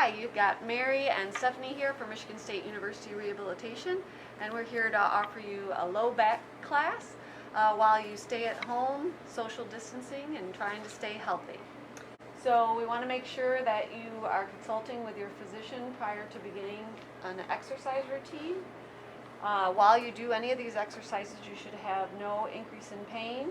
Hi, you've got Mary and Stephanie here from Michigan State University Rehabilitation, and we're here to offer you a low back class while you stay at home, social distancing, and trying to stay healthy. So we want to make sure that you are consulting with your physician prior to beginning an exercise routine. While you do any of these exercises, you should have no increase in pain.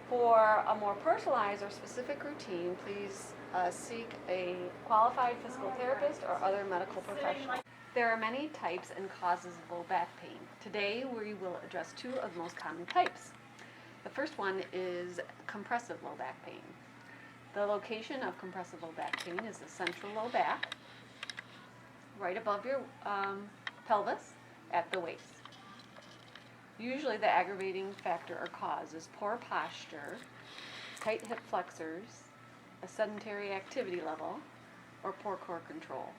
For a more personalized or specific routine, please seek a qualified physical therapist or other medical professional. There are many types and causes of low back pain. Today we will address two of the most common types. The first one is compressive low back pain. The location of compressive low back pain is the central low back, right above your pelvis at the waist. Usually the aggravating factor or cause is poor posture, tight hip flexors, a sedentary activity level, or poor core control.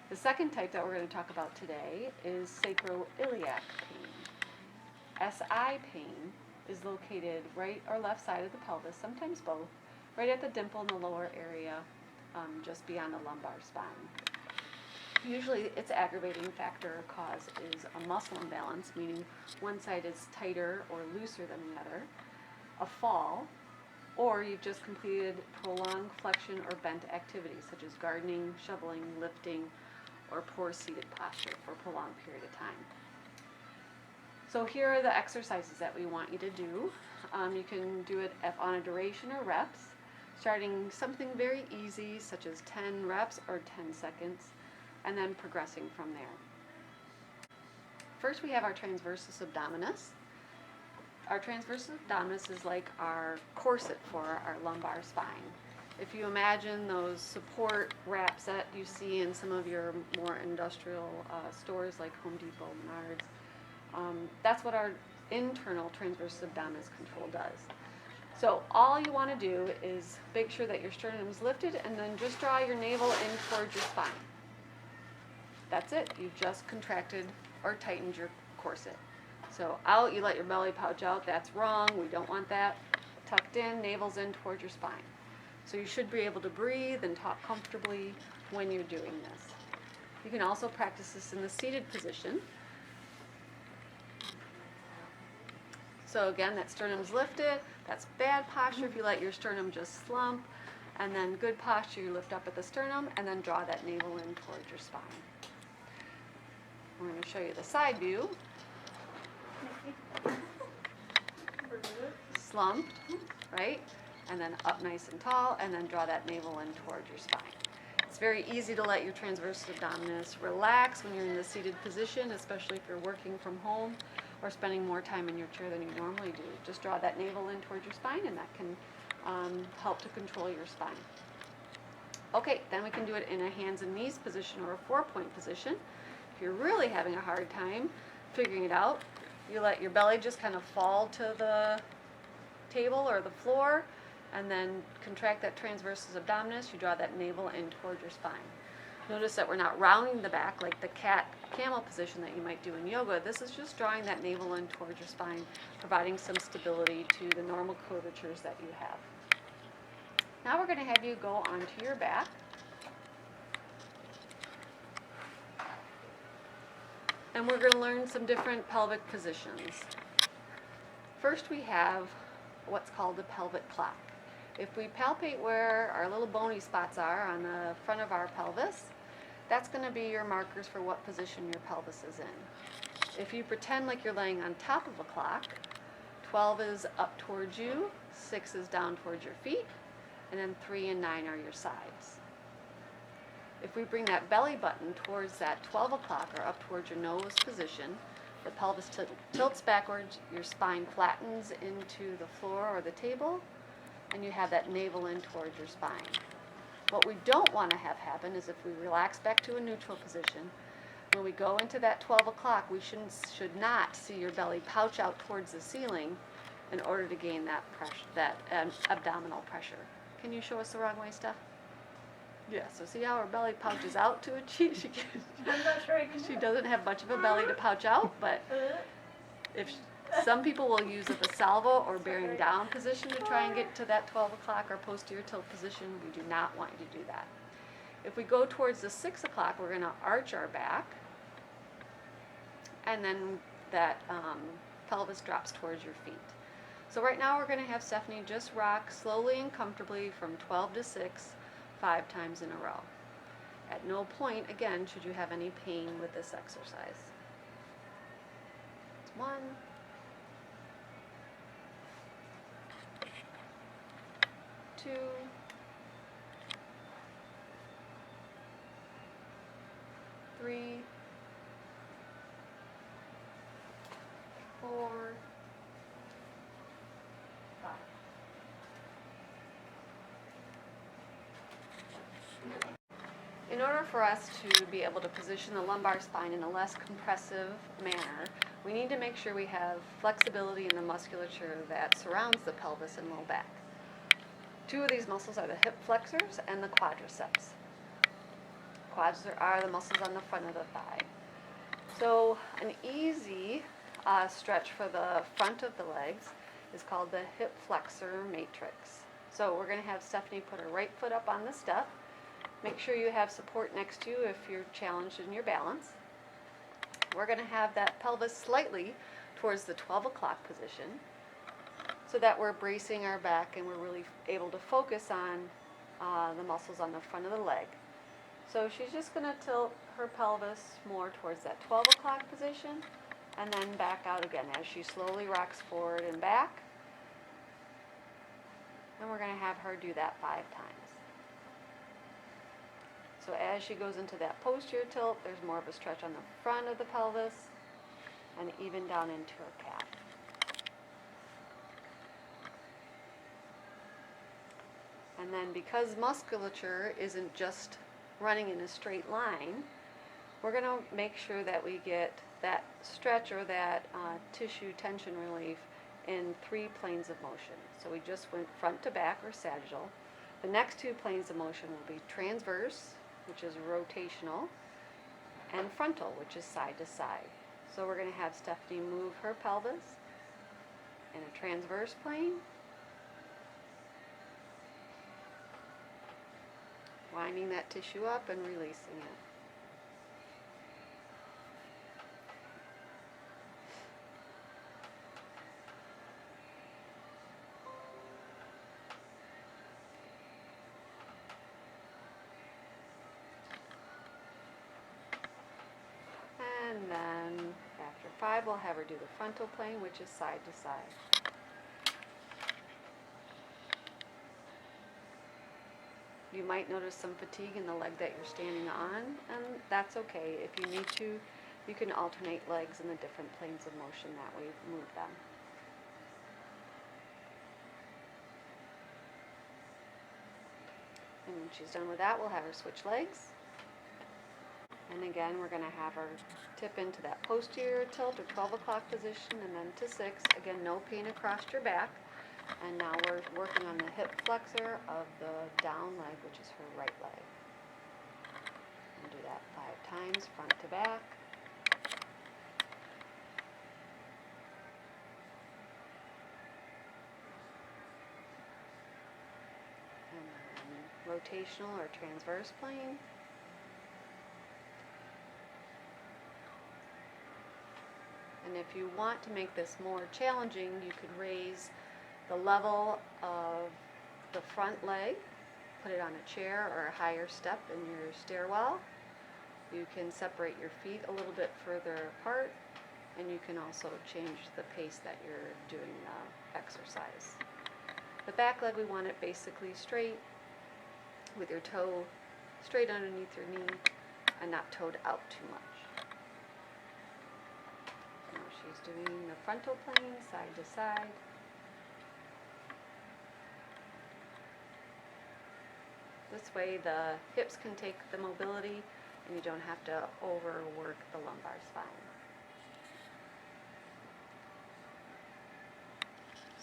The second type that we're going to talk about today is sacroiliac pain. SI pain is located right or left side of the pelvis, sometimes both, right at the dimple in the lower area, just beyond the lumbar spine. Usually its aggravating factor or cause is a muscle imbalance, meaning one side is tighter or looser than the other, a fall, or you've just completed prolonged flexion or bent activities such as gardening, shoveling, lifting, or poor seated posture for a prolonged period of time. So here are the exercises that we want you to do. You can do it on a duration or reps, starting something very easy such as 10 reps or 10 seconds, and then progressing from there. First we have our Transversus Abdominis. Our Transversus Abdominis is like our corset for our lumbar spine. If you imagine those support wraps that you see in some of your more industrial stores like Home Depot, Menards, that's what our internal Transversus Abdominis control does. So all you want to do is make sure that your sternum is lifted and then just draw your navel in towards your spine. That's it. You've just contracted or tightened your corset. So out, you let your belly pouch out. That's wrong. We don't want that. Tucked in, navel's in towards your spine. So you should be able to breathe and talk comfortably when you're doing this. You can also practice this in the seated position. So again, that sternum's lifted. That's bad posture if you let your sternum just slump. And then good posture, you lift up at the sternum and then draw that navel in towards your spine. We're going to show you the side view. Slumped, right? And then up nice and tall, and then draw that navel in towards your spine. It's very easy to let your transversus abdominis relax when you're in the seated position, especially if you're working from home or spending more time in your chair than you normally do. Just draw that navel in towards your spine, and that can help to control your spine. Okay, then we can do it in a hands and knees position or a 4-point position. If you're really having a hard time figuring it out, you let your belly just kind of fall to the table or the floor, and then contract that transversus abdominis. You draw that navel in towards your spine. Notice that we're not rounding the back like the cat-camel position that you might do in yoga. This is just drawing that navel in towards your spine, providing some stability to the normal curvatures that you have. Now we're going to have you go onto your back. And we're going to learn some different pelvic positions. First we have what's called the pelvic clock. If we palpate where our little bony spots are on the front of our pelvis, that's going to be your markers for what position your pelvis is in. If you pretend like you're laying on top of a clock, 12 is up towards you, 6 is down towards your feet, and then 3 and 9 are your sides. If we bring that belly button towards that 12 o'clock or up towards your nose position, the pelvis tilts backwards, your spine flattens into the floor or the table, and you have that navel in towards your spine. What we don't want to have happen is if we relax back to a neutral position, when we go into that 12 o'clock, we should not see your belly pouch out towards the ceiling in order to gain that pressure, abdominal pressure. Can you show us the wrong way, Steph? Yeah, so see how her belly pouches out to it? She doesn't have much of a belly to pouch out, but some people will use the salvo or bearing down position to try and get to that 12 o'clock or posterior tilt position. We do not want you to do that. If we go towards the 6 o'clock, we're going to arch our back, and then that pelvis drops towards your feet. So right now we're going to have Stephanie just rock slowly and comfortably from 12 to 6, 5 times in a row. At no point, again, should you have any pain with this exercise. It's 1, 2, 3, 4, 5. In order for us to be able to position the lumbar spine in a less compressive manner, we need to make sure we have flexibility in the musculature that surrounds the pelvis and low back. 2 of these muscles are the hip flexors and the quadriceps. Quads are the muscles on the front of the thigh. So an easy stretch for the front of the legs is called the hip flexor matrix. So we're going to have Stephanie put her right foot up on the step. Make sure you have support next to you if you're challenged in your balance. We're going to have that pelvis slightly towards the 12 o'clock position so that we're bracing our back and we're really able to focus on the muscles on the front of the leg. So she's just going to tilt her pelvis more towards that 12 o'clock position and then back out again as she slowly rocks forward and back. And we're going to have her do that 5 times. So as she goes into that posterior tilt, there's more of a stretch on the front of the pelvis and even down into her calf. And then because musculature isn't just running in a straight line, we're going to make sure that we get that stretch or that tissue tension relief in 3 planes of motion. So we just went front to back or sagittal. The next 2 planes of motion will be transverse, which is rotational, and frontal, which is side to side. So we're going to have Stephanie move her pelvis in a transverse plane, winding that tissue up and releasing it. And then after 5, we'll have her do the frontal plane, which is side to side. You might notice some fatigue in the leg that you're standing on, and that's okay. If you need to, you can alternate legs in the different planes of motion that we move them. And when she's done with that, we'll have her switch legs. And again, we're going to have her tip into that posterior tilt or 12 o'clock position and then to 6. Again, no pain across your back. And now we're working on the hip flexor of the down leg, which is her right leg. And do that 5 times, front to back. And then rotational or transverse plane. And if you want to make this more challenging, you could raise the level of the front leg, put it on a chair or a higher step in your stairwell. You can separate your feet a little bit further apart, and you can also change the pace that you're doing the exercise. The back leg, we want it basically straight with your toe straight underneath your knee and not toed out too much. Now she's doing the frontal plane, side to side. This way the hips can take the mobility and you don't have to overwork the lumbar spine.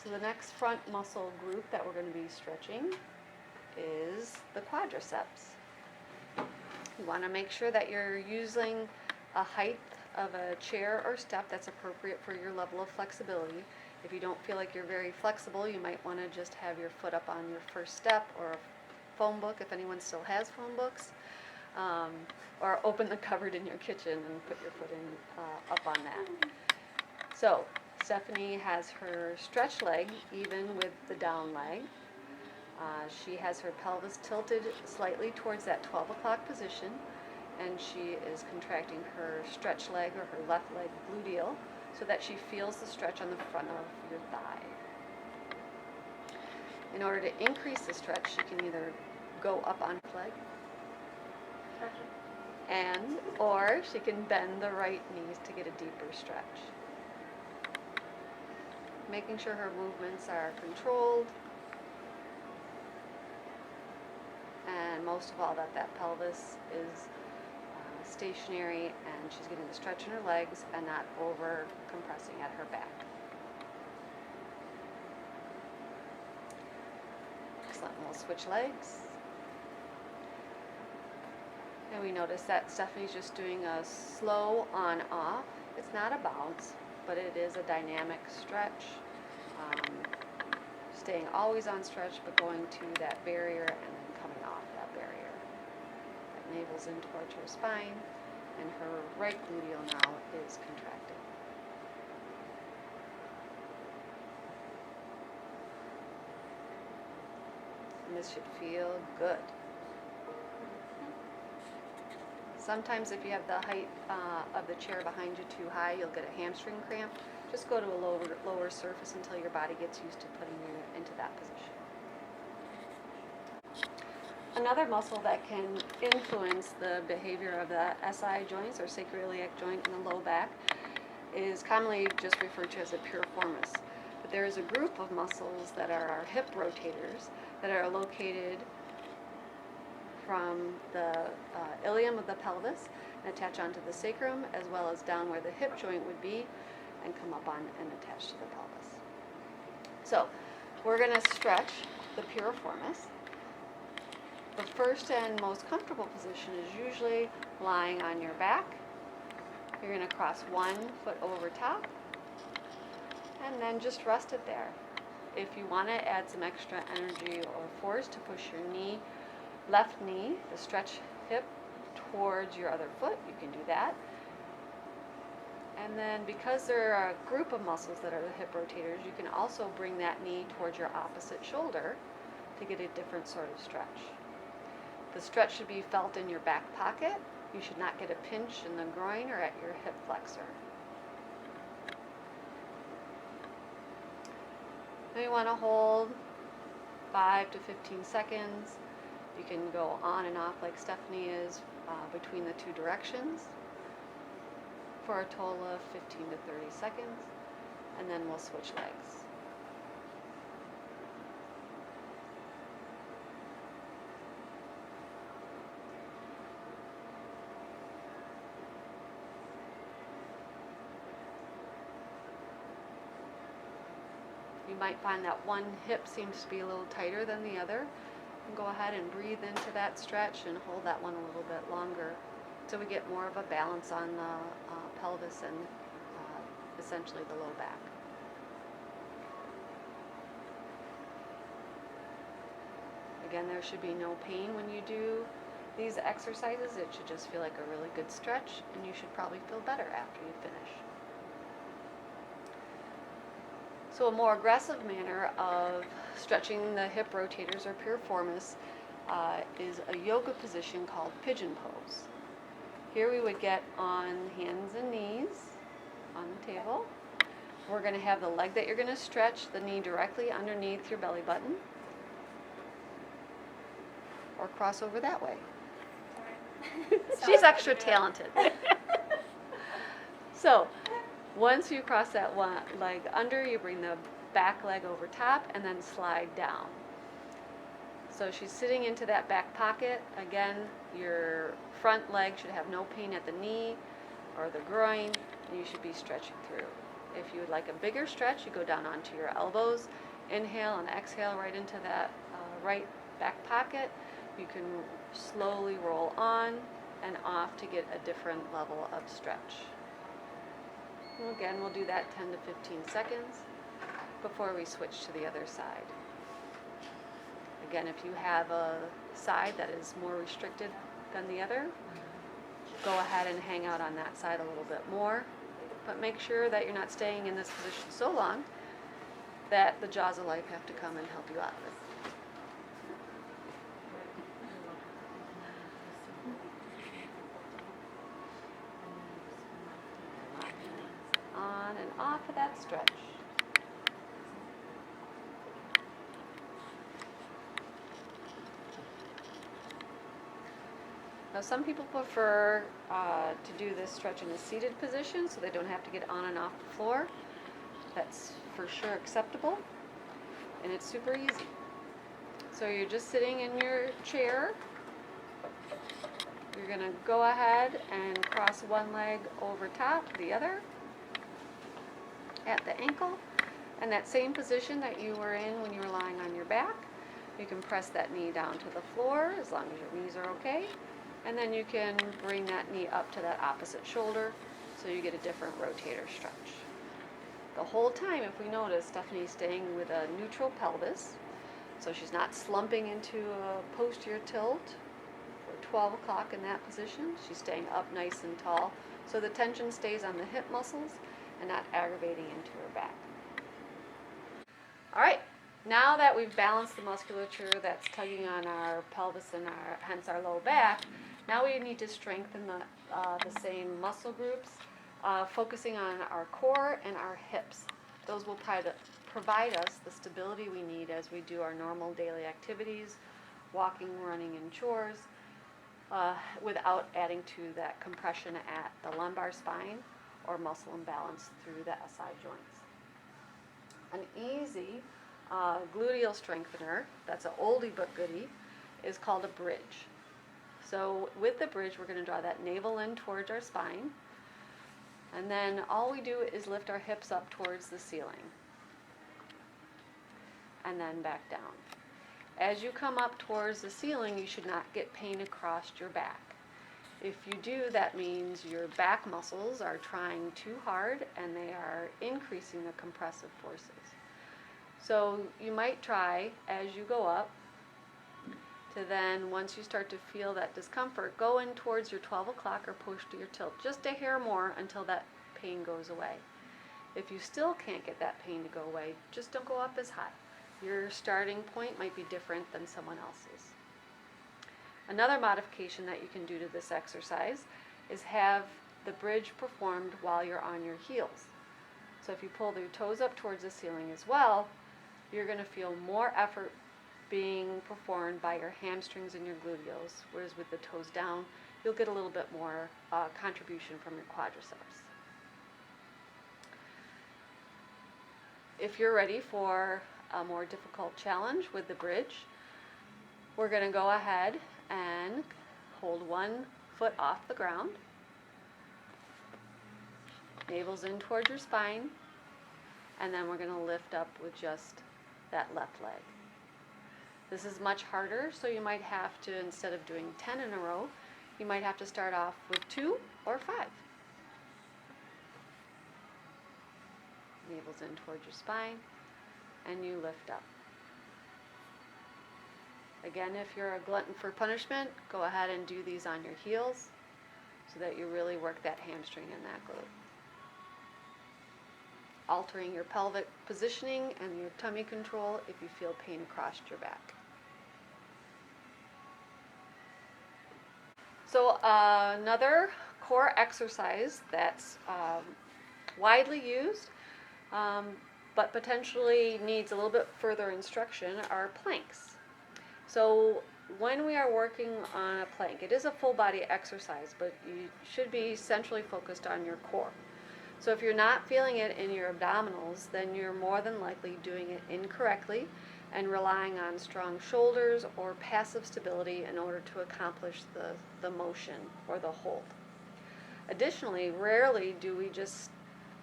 So the next front muscle group that we're going to be stretching is the quadriceps. You want to make sure that you're using a height of a chair or step that's appropriate for your level of flexibility. If you don't feel like you're very flexible, you might want to just have your foot up on your first step or a phone book if anyone still has phone books. or open the cupboard in your kitchen and put your foot in up on that. So Stephanie has her stretch leg even with the down leg. She has her pelvis tilted slightly towards that 12 o'clock position, and she is contracting her stretch leg or her left leg gluteal so that she feels the stretch on the front of your thigh. In order to increase the stretch, she can either go up on her leg, or she can bend the right knees to get a deeper stretch. Making sure her movements are controlled, and most of all that pelvis is stationary and she's getting the stretch in her legs and not over compressing at her back. Excellent. We'll switch legs. And we notice that Stephanie's just doing a slow on-off. It's not a bounce, but it is a dynamic stretch. Staying always on stretch, but going to that barrier and then coming off that barrier. That navel's in towards her spine, and her right gluteal now is contracted. And this should feel good. Sometimes if you have the height of the chair behind you too high, you'll get a hamstring cramp. Just go to a lower surface until your body gets used to putting you into that position. Another muscle that can influence the behavior of the SI joints or sacroiliac joint in the low back is commonly just referred to as a piriformis. But there is a group of muscles that are our hip rotators that are located from the ilium of the pelvis and attach onto the sacrum, as well as down where the hip joint would be, and come up on and attach to the pelvis. So we're going to stretch the piriformis. The first and most comfortable position is usually lying on your back. You're going to cross one foot over top and then just rest it there. If you want to add some extra energy or force to push your knee, left knee, the stretch hip, towards your other foot, you can do that. And then because there are a group of muscles that are the hip rotators, you can also bring that knee towards your opposite shoulder to get a different sort of stretch. The stretch should be felt in your back pocket. You should not get a pinch in the groin or at your hip flexor. Now you want to hold 5 to 15 seconds. You can go on and off like Stephanie is between the two directions for a total of 15 to 30 seconds, and then we'll switch legs. You might find that one hip seems to be a little tighter than the other. And go ahead and breathe into that stretch and hold that one a little bit longer so we get more of a balance on the pelvis and essentially the low back. Again, there should be no pain when you do these exercises. It should just feel like a really good stretch, and you should probably feel better after you finish. So a more aggressive manner of stretching the hip rotators or piriformis is a yoga position called pigeon pose. Here we would get on hands and knees on the table. We're going to have the leg that you're going to stretch, the knee directly underneath your belly button, or cross over that way. She's extra talented. So once you cross that one leg under, you bring the back leg over top and then slide down. So she's sitting into that back pocket. Again, your front leg should have no pain at the knee or the groin, and you should be stretching through. If you would like a bigger stretch, you go down onto your elbows, inhale and exhale right into that right back pocket. You can slowly roll on and off to get a different level of stretch. And again, we'll do that 10 to 15 seconds before we switch to the other side. Again, if you have a side that is more restricted on the other, go ahead and hang out on that side a little bit more. But make sure that you're not staying in this position so long that the jaws of life have to come and help you out of it. On and off of that stretch. Now some people prefer to do this stretch in a seated position so they don't have to get on and off the floor. That's for sure acceptable, and it's super easy. So you're just sitting in your chair. You're going to go ahead and cross one leg over top the other at the ankle, and that same position that you were in when you were lying on your back. You can press that knee down to the floor as long as your knees are okay. And then you can bring that knee up to that opposite shoulder so you get a different rotator stretch. The whole time, if we notice, Stephanie's staying with a neutral pelvis. So she's not slumping into a posterior tilt for 12 o'clock in that position. She's staying up nice and tall. So the tension stays on the hip muscles and not aggravating into her back. All right. Now that we've balanced the musculature that's tugging on our pelvis and hence our low back, now we need to strengthen the same muscle groups, focusing on our core and our hips. Those will provide us the stability we need as we do our normal daily activities, walking, running, and chores, without adding to that compression at the lumbar spine or muscle imbalance through the SI joints. An easy gluteal strengthener, that's an oldie but goodie, is called a bridge. So with the bridge, we're going to draw that navel in towards our spine, and then all we do is lift our hips up towards the ceiling, and then back down. As you come up towards the ceiling, you should not get pain across your back. If you do, that means your back muscles are trying too hard and they are increasing the compressive forces. So you might try, as you go up, to then, once you start to feel that discomfort, go in towards your 12 o'clock or posterior tilt, just a hair more until that pain goes away. If you still can't get that pain to go away, just don't go up as high. Your starting point might be different than someone else's. Another modification that you can do to this exercise is have the bridge performed while you're on your heels. So if you pull your toes up towards the ceiling as well, you're going to feel more effort being performed by your hamstrings and your gluteals, whereas with the toes down, you'll get a little bit more contribution from your quadriceps. If you're ready for a more difficult challenge with the bridge, we're going to go ahead and hold one foot off the ground, navel's in towards your spine, and then we're going to lift up with just that left leg. This is much harder, so you might have to, instead of doing 10 in a row, you might have to start off with 2 or 5. Navel's in towards your spine, and you lift up. Again, if you're a glutton for punishment, go ahead and do these on your heels so that you really work that hamstring and that glute. Altering your pelvic positioning and your tummy control if you feel pain across your back. So another core exercise that's widely used but potentially needs a little bit further instruction are planks. So when we are working on a plank, it is a full body exercise, but you should be centrally focused on your core. So if you're not feeling it in your abdominals, then you're more than likely doing it incorrectly and relying on strong shoulders or passive stability in order to accomplish the motion or the hold. Additionally, rarely do we just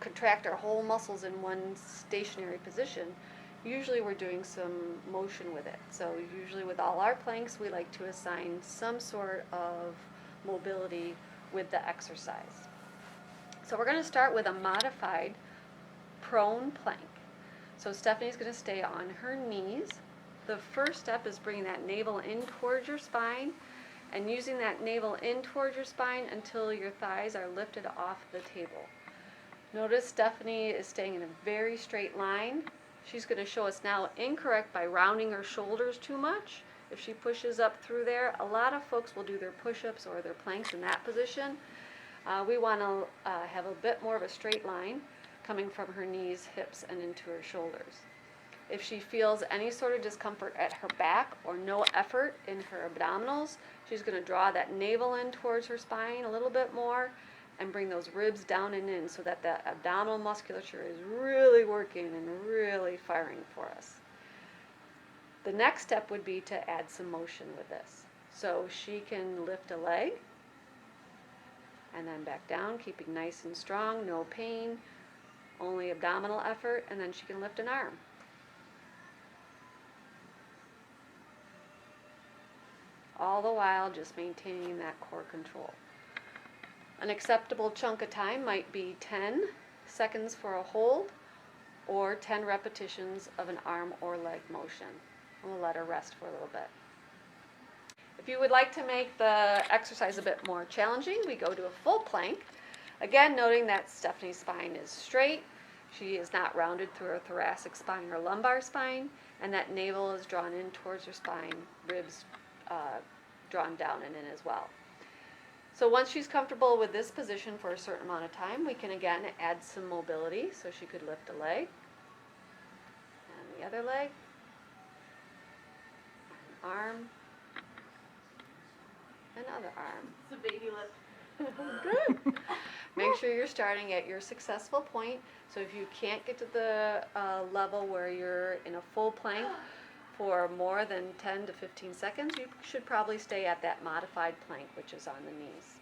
contract our whole muscles in one stationary position. Usually we're doing some motion with it. So usually with all our planks, we like to assign some sort of mobility with the exercise. So we're going to start with a modified prone plank. So Stephanie's going to stay on her knees. The first step is bringing that navel in towards your spine and using that navel in towards your spine until your thighs are lifted off the table. Notice Stephanie is staying in a very straight line. She's going to show us now incorrect by rounding her shoulders too much. If she pushes up through there, a lot of folks will do their push-ups or their planks in that position. We want to have a bit more of a straight line coming from her knees, hips, and into her shoulders. If she feels any sort of discomfort at her back or no effort in her abdominals, she's going to draw that navel in towards her spine a little bit more and bring those ribs down and in so that the abdominal musculature is really working and really firing for us. The next step would be to add some motion with this. So she can lift a leg and then back down, keeping nice and strong, no pain, only abdominal effort, and then she can lift an arm. All the while just maintaining that core control. An acceptable chunk of time might be 10 seconds for a hold or 10 repetitions of an arm or leg motion. We'll let her rest for a little bit. If you would like to make the exercise a bit more challenging, we go to a full plank. Again, noting that Stephanie's spine is straight, she is not rounded through her thoracic spine or lumbar spine, and that navel is drawn in towards her spine, ribs drawn down and in as well. So once she's comfortable with this position for a certain amount of time, we can again add some mobility. So she could lift a leg, and the other leg, an arm, another arm. It's a baby lift. Good. Make sure you're starting at your successful point. So if you can't get to the level where you're in a full plank for more than 10 to 15 seconds, you should probably stay at that modified plank, which is on the knees.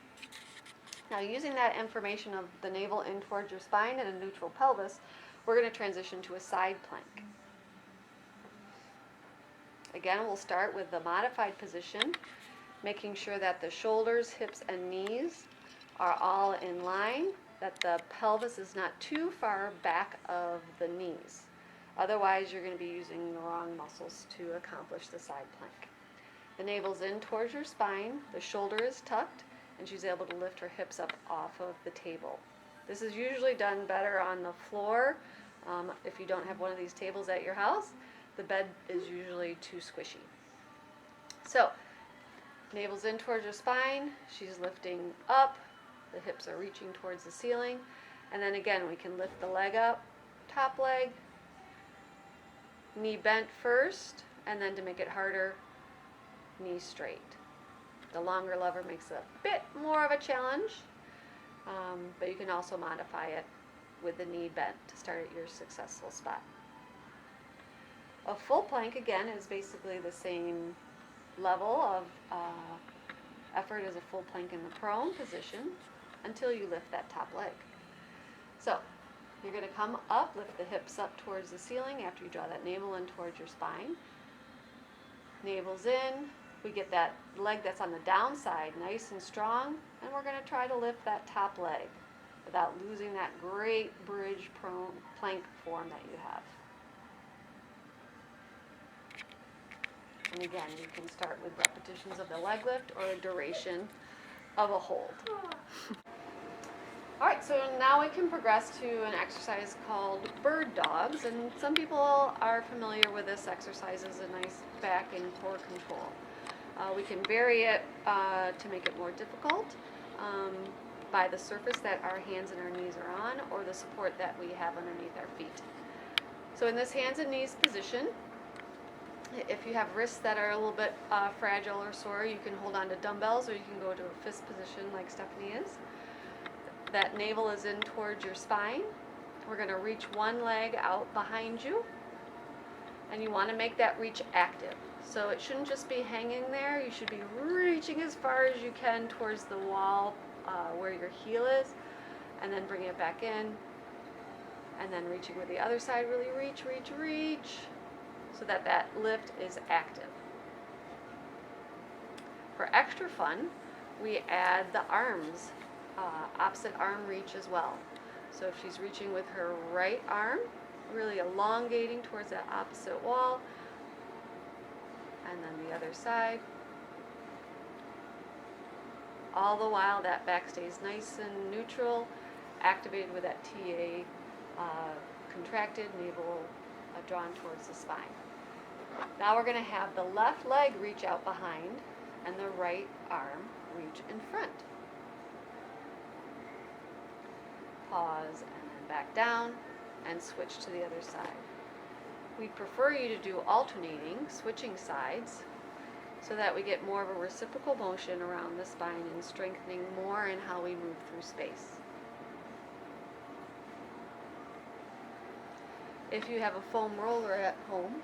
Now, using that information of the navel in towards your spine and a neutral pelvis, we're going to transition to a side plank. Again, we'll start with the modified position, making sure that the shoulders, hips, and knees are all in line, that the pelvis is not too far back of the knees. Otherwise, you're going to be using the wrong muscles to accomplish the side plank. The navel's in towards your spine, the shoulder is tucked, and she's able to lift her hips up off of the table. This is usually done better on the floor. If you don't have one of these tables at your house, the bed is usually too squishy. So, navel's in towards her spine, she's lifting up, the hips are reaching towards the ceiling, and then again we can lift the leg up, top leg, knee bent first, and then to make it harder, knee straight. The longer lever makes it a bit more of a challenge, but you can also modify it with the knee bent to start at your successful spot. A full plank, again, is basically the same level of effort as a full plank in the prone position until you lift that top leg. So, you're going to come up, lift the hips up towards the ceiling after you draw that navel in towards your spine. Navel's in. We get that leg that's on the downside nice and strong, and we're going to try to lift that top leg without losing that great bridge prone plank form that you have. And again, you can start with repetitions of the leg lift or a duration of a hold. All right, so now we can progress to an exercise called bird dogs, and some people are familiar with this exercise as a nice back and core control. We can vary it to make it more difficult by the surface that our hands and our knees are on or the support that we have underneath our feet. So in this hands and knees position, if you have wrists that are a little bit fragile or sore, you can hold on to dumbbells or you can go to a fist position like Stephanie is. That navel is in towards your spine. We're going to reach one leg out behind you, and you want to make that reach active. So it shouldn't just be hanging there. You should be reaching as far as you can towards the wall where your heel is, and then bring it back in, and then reaching with the other side. Really reach, reach, reach, so that that lift is active. For extra fun, we add the arms. Opposite arm reach as well. So if she's reaching with her right arm, really elongating towards that opposite wall, and then the other side, All the while that back stays nice and neutral, activated with that TA contracted, navel drawn towards the spine. Now we're going to have the left leg reach out behind and the right arm reach in front. Pause and then back down and switch to the other side. We prefer you to do alternating, switching sides, so that we get more of a reciprocal motion around the spine and strengthening more in how we move through space. If you have a foam roller at home,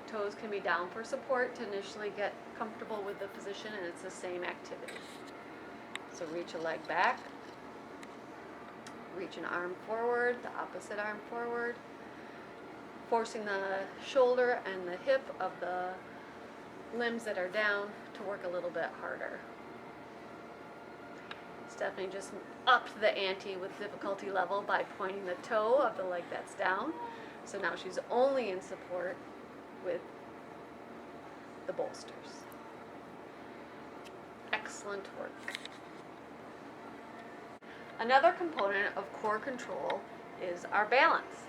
toes can be down for support to initially get comfortable with the position, and it's the same activity. So reach a leg back, reach an arm forward, the opposite arm forward, forcing the shoulder and the hip of the limbs that are down to work a little bit harder. Stephanie just upped the ante with difficulty level by pointing the toe of the leg that's down. So now she's only in support with the bolsters. Excellent work. Another component of core control is our balance.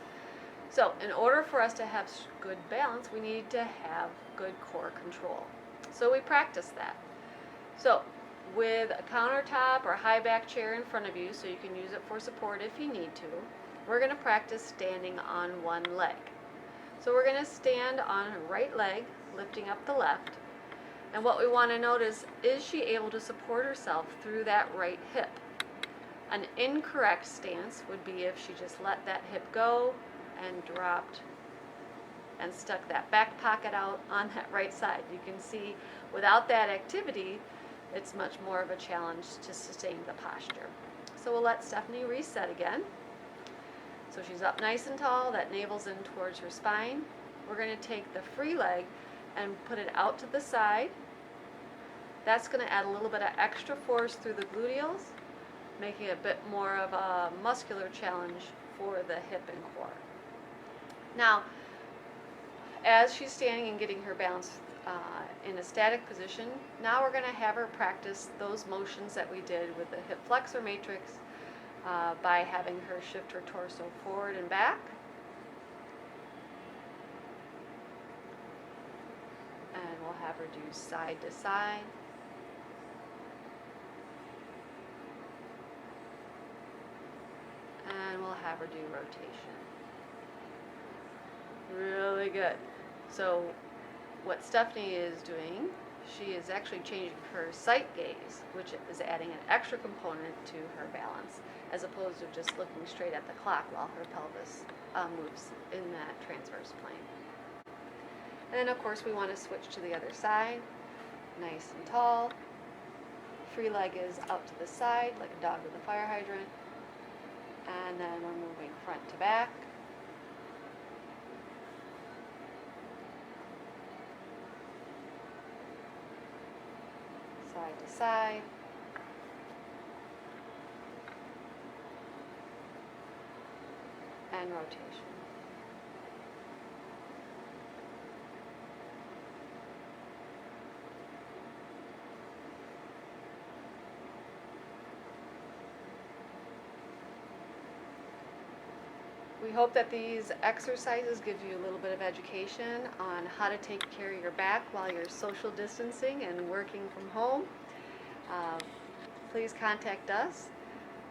So in order for us to have good balance, we need to have good core control. So we practice that. So with a countertop or high back chair in front of you, so you can use it for support if you need to, we're going to practice standing on one leg. So we're going to stand on her right leg, lifting up the left. And what we want to notice, is she able to support herself through that right hip? An incorrect stance would be if she just let that hip go and dropped and stuck that back pocket out on that right side. You can see without that activity, it's much more of a challenge to sustain the posture. So we'll let Stephanie reset again. So she's up nice and tall, that navel's in towards her spine. We're going to take the free leg and put it out to the side. That's going to add a little bit of extra force through the gluteals, making it a bit more of a muscular challenge for the hip and core. Now, as she's standing and getting her balance in a static position, now we're going to have her practice those motions that we did with the hip flexor matrix by having her shift her torso forward and back. And we'll have her do side to side. And we'll have her do rotation. Really good. So what Stephanie is doing, she is actually changing her sight gaze, which is adding an extra component to her balance, as opposed to just looking straight at the clock while her pelvis moves in that transverse plane. And then of course we want to switch to the other side, nice and tall. Free leg is out to the side like a dog with a fire hydrant. And then we're moving front to back. Side to side. And rotation. We hope that these exercises give you a little bit of education on how to take care of your back while you're social distancing and working from home. Please contact us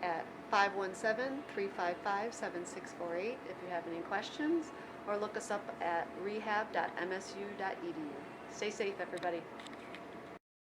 at 517-355-7648 if you have any questions, or look us up at rehab.msu.edu. Stay safe, everybody.